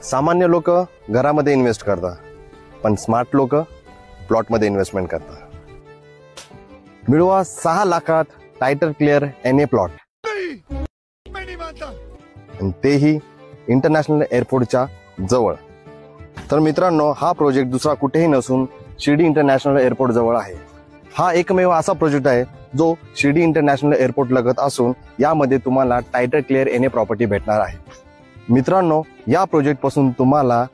सामान्य लोक घरामध्ये इन्व्हेस्ट करतात, पण स्मार्ट लोक प्लॉटमध्ये इन्व्हेस्टमेंट करतात। मिळवा 6 लाखात टायटल क्लिअर NA प्लॉट, तेही इंटरनॅशनल एअरपोर्टच्या जवळ। तर मित्रांनो, हा प्रोजेक्ट दुसरा कुठेही नसून शिर्डी इंटरनॅशनल एअरपोर्ट जवळ आहे। हा एकमेव असा प्रोजेक्ट आहे जो शिर्डी इंटरनॅशनल एअरपोर्ट लगत असून यामध्ये तुम्हाला टायटल क्लिअर NA प्रॉपर्टी भेटणार आहे। मित्रांनो, या प्रोजेक्ट पासून तुम्हाला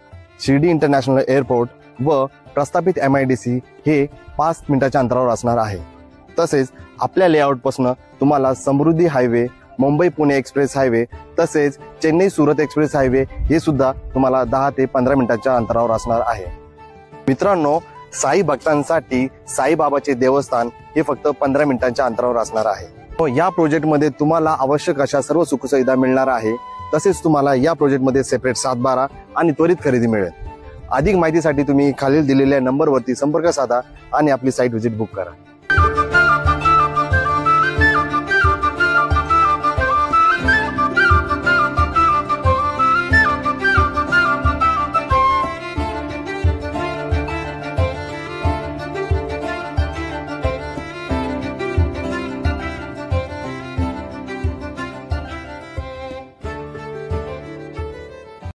शिर्डी इंटरनॅशनल एअरपोर्ट व प्रस्थापित MIDC हे 5 मिनिटाच्या अंतरावर असणार आहे। तसेच आपल्या लेआउट पासून तुम्हाला Samruddhi highway, Mumbai Pune express highway तसेच चेन्नई सुरत एक्सप्रेस हायवे हे सुद्धा तुम्हाला 10 ते 15 मिनिटाच्या अंतरावर असणार आहे। मित्रांनो, साई भक्तांसाठी साईबाबाचे देवस्थान हे फक्त 15 मिनिटांच्या अंतरावर असणार आहे। या प्रोजेक्ट मध्ये तुम्हाला आवश्यक अशा सर्व सुखसुविधा मिळणार आहे। तसेच तुम्हाला या प्रोजेक्ट मध्ये सेपरेट 7/12 आणि त्वरित खरेदी मिळेल। अधिक माहितीसाठी तुम्ही खालील दिलेल्या नंबरवरती संपर्क साधा आणि आपली साईट व्हिजिट बुक करा।